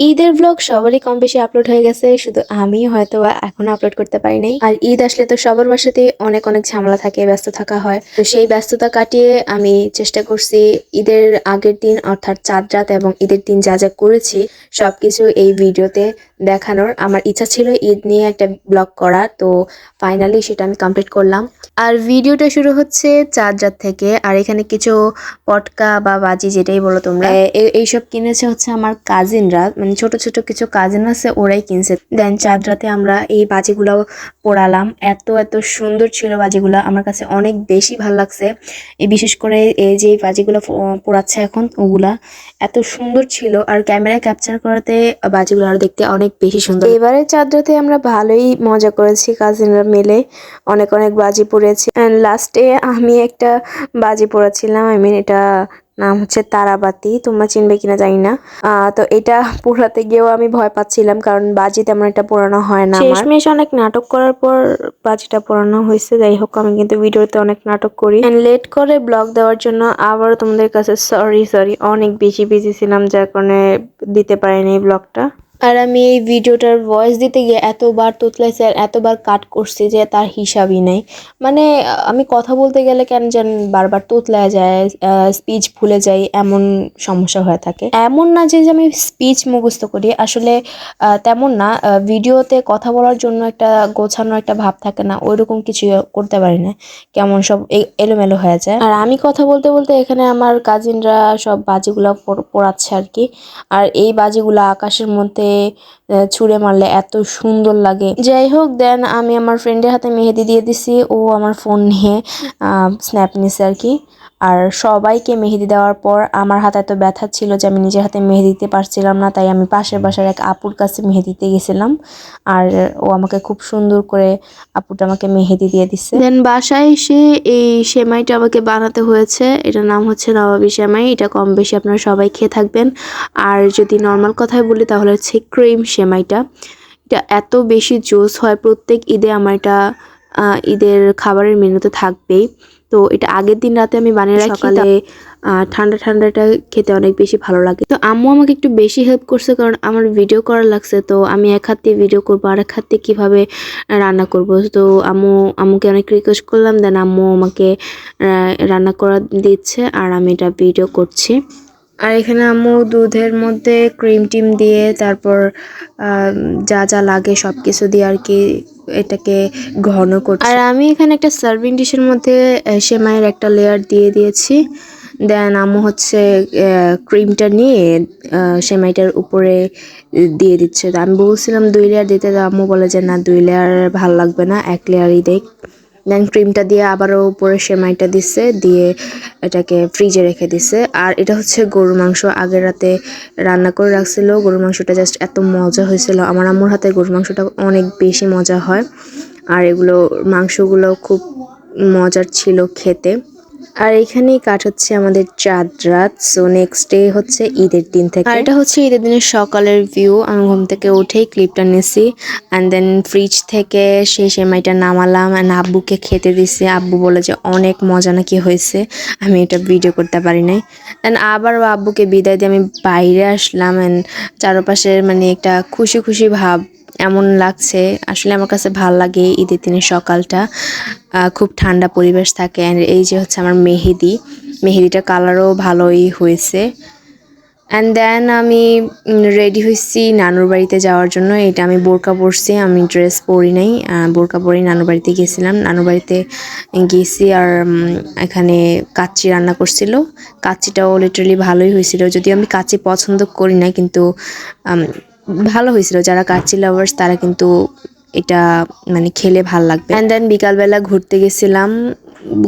ঈদের ব্লগ সবারই কম বেশি আপলোড হয়ে গেছে, শুধু আমি হয়তো বা এখনো আপলোড করতে পারি নাই। আর ঈদ আসলে তো সবার বাসাতে অনেক অনেক ঝামেলা থাকে, ব্যস্ত থাকা হয়। তো সেই ব্যস্ততা কাটিয়ে আমি চেষ্টা করছি ঈদের আগের দিন অর্থাৎ চাঁদ রাত এবং ঈদের দিন যা যা করেছি সবকিছু এই ভিডিওতে দেখানোর। আমার ইচ্ছা ছিল ঈদ নিয়ে একটা ব্লগ করা, তো ফাইনালি সেটা আমি কমপ্লিট করলাম। আর ভিডিওটা শুরু হচ্ছে চাঁদ রাত থেকে। আর এখানে কিছু পটকা বা বাজি যেটাই বলো তোমরা, এইসব কিনেছে হচ্ছে আমার কাজিনরা, মানে ছোট ছোট কিছু কাজিন আছে, ওরাই কিনছে। দেন চাঁদ রাতে আমরা এই বাজিগুলো পোড়ালাম। এত এত সুন্দর ছিল বাজিগুলো, আমার কাছে অনেক বেশি ভালো লাগছে। এই বিশেষ করে এই যে বাজিগুলো পোড়াচ্ছে এখন, ওগুলা এত সুন্দর ছিল। আর ক্যামেরায় ক্যাপচার করাতে বাজিগুলো আরো দেখতে অনেক বেশি সুন্দর। এবারে চাঁদ রাতে আমরা ভালোই মজা করেছি কাজিনরা মিলে, অনেক অনেক বাজি পড়েছি। অ্যান্ড লাস্টে আমি একটা বাজি পড়েছিলাম, এটা নাম হচ্ছে তারাবাতি, তোমরা চিনবে কিনা জানি না। তো এটা পোড়াতে গিয়েও আমি ভয় পাচ্ছিলাম, কারণ বাজি তেমন একটা পোড়ানো হয় না। শেষমেশ অনেক নাটক করার পর বাজিটা পোড়ানো হয়েছে। যাই হোক, আমি কিন্তু ভিডিওতে অনেক নাটক করি। লেট করে ব্লগ দেওয়ার জন্য আবারও তোমাদের কাছে সরি, অনেক বেশি বিজি ছিলাম, যার কারণে দিতে পারিনি ব্লগটা। আর আমি এই ভিডিওটার ভয়েস দিতে গিয়ে এতবার তোতলাইছি আর এতবার কাট করছি যে তার হিসাবই নেই। মানে আমি কথা বলতে গেলে কেন যেন বারবার তোতলায় যায়, স্পিচ ভুলে যাই, এমন সমস্যা হয়ে থাকে। এমন না যে আমি স্পিচ মুখস্থ করি, আসলে তেমন না। ভিডিওতে কথা বলার জন্য একটা গোছানো একটা ভাব থাকে না, ওইরকম কিছু করতে পারি না, কেমন সব এলোমেলো হয়ে যায়। আর আমি কথা বলতে বলতে এখানে আমার কাজিনরা সব বাজিগুলা পোড়াচ্ছে আর কি। আর এই বাজিগুলো আকাশের মধ্যে ছুঁড়ে মারলে এত সুন্দর লাগে। যাই হোক, দেন আমি আমার ফ্রেন্ডের হাতে মেহেদি দিয়ে দিছি, ও আমার ফোন নিয়ে স্ন্যাপ নিছে আর কি। আর সবাইকে মেহেদি দেওয়ার পর আমার হাতে এত ব্যথা ছিল যে আমি নিজের হাতে মেহেদি দিতে পারছিলাম না, তাই আমি পাশের বাসার এক আপুর কাছে মেহেদি দিতে গেছিলাম। আর ও আমাকে খুব সুন্দর করে, আপুটা আমাকে মেহেদি দিয়ে দিচ্ছে। দেন বাসায় এসে এই সেমাইটা আমাকে বানাতে হয়েছে। এটার নাম হচ্ছে নবাবী সেমাই। এটা কম বেশি আপনারা সবাই খেয়ে থাকবেন। আর যদি নর্মাল কথায় বলি তাহলে হচ্ছে ক্রিম সেমাইটা। এটা এত বেশি জোস হয়, প্রত্যেক ঈদে আমার এটা ঈদের খাবারের মেনুতে থাকবেই। তো এটা আগের দিন রাতে আমি বানিয়ে রাখি, সকালে ঠান্ডা ঠান্ডাটা খেতে অনেক বেশি ভালো লাগে। তো আম্মু আমাকে একটু বেশি হেল্প করছে, কারণ আমার ভিডিও করা লাগছে। তো আমি এক হাত দিয়ে ভিডিও করবো, আর এক হাত দিয়ে কীভাবে রান্না করব। তো আম্মুকে অনেক রিকোয়েস্ট করলাম, দেন আম্মু আমাকে রান্না করা দিচ্ছে আর আমি এটা ভিডিও করছি। আর এখানে আম্মু দুধের মধ্যে ক্রিম টিম দিয়ে, তারপর যা যা লাগে সব কিছু দিয়ে আর কি এটাকে ঘন করছে। আর আমি এখানে একটা সার্ভিং ডিশের মধ্যে সেমাইয়ের একটা লেয়ার দিয়ে দিয়েছি। দেন আম্মু হচ্ছে ক্রিমটা নিয়ে সেমাইটার উপরে দিয়ে দিচ্ছে। তো আমি বলছিলাম 2 লেয়ার দিতে, তো আম্মু বলে যে না, 2 লেয়ার ভাল লাগবে না, 1 লেয়ারই দেখ। দেন ক্রিমটা দিয়ে আবারও উপরে সেমাইটা দিচ্ছে, দিয়ে এটাকে ফ্রিজে রেখে দিছে। আর এটা হচ্ছে গরুর মাংস, আগের রাতে রান্না করে রাখছিল। গরুর মাংসটা জাস্ট এত মজা হয়েছিল, আমার আম্মুর হাতে গরুর মাংসটা অনেক বেশি মজা হয়। আর এগুলো মাংসগুলো খুব মজার ছিল খেতে। আর এখানেই কাট হচ্ছে আমাদের চাঁদ রাত। সো নেক্সট ডে হচ্ছে ঈদের দিন থেকে। আর এটা হচ্ছে ঈদের দিনের সকালের ভিউ। আমি ঘুম থেকে উঠেই ক্লিপটা নিয়েছি, অ্যান্ড দেন ফ্রিজ থেকে সেই সেমাইটা নামালাম অ্যান্ড আব্বুকে খেতে দিছি। আব্বু বলে যে অনেক মজা নাকি হয়েছে, আমি এটা ভিডিও করতে পারি নাই। দেন আবার আব্বুকে বিদায় দিয়ে আমি বাইরে আসলাম, অ্যান্ড চারপাশের মানে একটা খুশি খুশি ভাব এমন লাগছে। আসলে আমার কাছে ভাল লাগে ঈদের দিনের সকালটা, খুব ঠান্ডা পরিবেশ থাকে। অ্যান্ড এই যে হচ্ছে আমার মেহেদিটা কালারও ভালোই হয়েছে। অ্যান্ড দেন আমি রেডি হয়েছি নানুর বাড়িতে যাওয়ার জন্য। এটা আমি বোরকা পরছি, আমি ড্রেস পরি নাই, বোরকা পরি। নানুর বাড়িতে গেছিলাম, নানুর বাড়িতে গেছি। আর এখানে কাচ্চি রান্না করছিল, কাচ্চিটাও লিটারালি ভালোই হয়েছিল। যদিও আমি কাচ্চি পছন্দ করি না, কিন্তু ভালো হয়েছিল। যারা কাচ্চি লাভার্স তারা কিন্তু এটা মানে খেলে ভাল লাগবে। অ্যান্ড দেন বিকালবেলা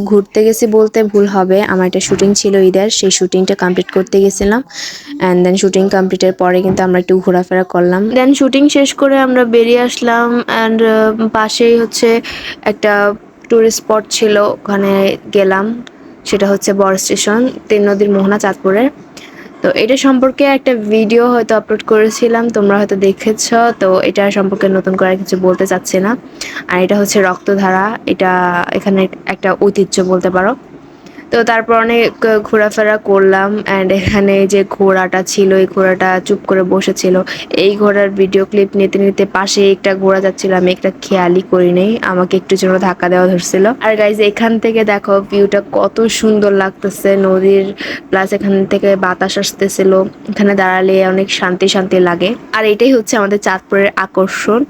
ঘুরতে গেছি বলতে ভুল হবে, আমার একটা শুটিং ছিল ঈদের, সেই শুটিংটা কমপ্লিট করতে গেছিলাম। অ্যান্ড দেন শুটিং কমপ্লিটের পরে কিন্তু আমরা একটু ঘোরাফেরা করলাম। দেন শুটিং শেষ করে আমরা বেরিয়ে আসলাম। অ্যান্ড পাশেই হচ্ছে একটা টুরিস্ট স্পট ছিল, ওখানে গেলাম। সেটা হচ্ছে বড় স্টেশন, 3 নদীর মোহনা, চাঁদপুরের। তো এটা সম্পর্কে একটা ভিডিও হয়তো আপলোড করেছিলাম, তোমরা হয়তো দেখেছ। তো এটা সম্পর্কে নতুন করে কিছু বলতে চাচ্ছি না। আর এটা হচ্ছে রক্তধারা, এটা এখানে একটা ঐতিহ্য বলতে পারো। তো তারপর অনেক ঘোরাফেরা করলাম অ্যান্ড এখানে যে ঘোড়াটা ছিল এই ঘোড়াটা চুপ করে বসেছিল। এই ঘোড়ার ভিডিও ক্লিপ নিতে নিতে পাশে একটা ঘোড়া যাচ্ছিল, আমি একটা খেয়ালই করি নাই, আমাকে একটু জন্য ধাক্কা দেওয়া ধরছিল। আর গাইজ এখান থেকে দেখো ভিউটা কত সুন্দর লাগতেছে নদীর, প্লাস এখান থেকে বাতাস আসতেছিল, এখানে দাঁড়ালে অনেক শান্তি শান্তি লাগে। আর এটাই হচ্ছে আমাদের চাঁদপুরের আকর্ষণ।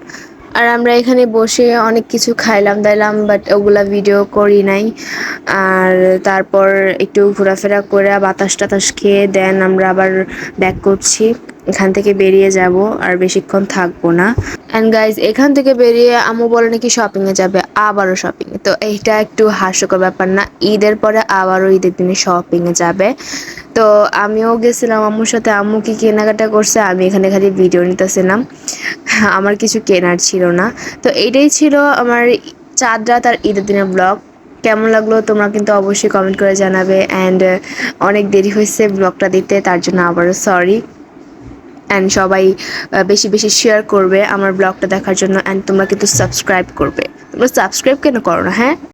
আর আমরা এখানে বসে অনেক কিছু খাইলাম দাইলাম, বাট ওগুলা ভিডিও করি নাই। আর তারপর একটু ঘোরাফেরা করে বাতাস টাতাস খেয়ে দেন আমরা আবার ব্যাক করছি, এখান থেকে বেরিয়ে যাব, আর বেশিক্ষণ থাকবো না। অ্যান্ড গাইজ এখান থেকে বেরিয়ে আম্মু বলে নাকি শপিংয়ে যাবে, আবারও শপিং। তো এইটা একটু হাস্যকর ব্যাপার না, ঈদের পরে আবারও ঈদের দিনে শপিংয়ে যাবে। তো আমিও গেছিলাম আম্মুর সাথে, আম্মু কি কেনাকাটা করছে আমি এখানে খালি ভিডিও নিতেছিলাম, আমার কিছু কেনার ছিল না। তো এইটাই ছিল আমার চাঁদ রাত আর ঈদের দিনের ব্লগ। কেমন লাগলো তোমরা কিন্তু অবশ্যই কমেন্ট করে জানাবে। অ্যান্ড অনেক দেরি হয়েছে ব্লগটা দিতে, তার জন্য আবারও সরি। অ্যান্ড সবাই বেশি বেশি শেয়ার করবে আমার ব্লগটা দেখার জন্য। অ্যান্ড তোমরা কিন্তু সাবস্ক্রাইব করবে, তোমরা সাবস্ক্রাইব কেন করো না হ্যাঁ?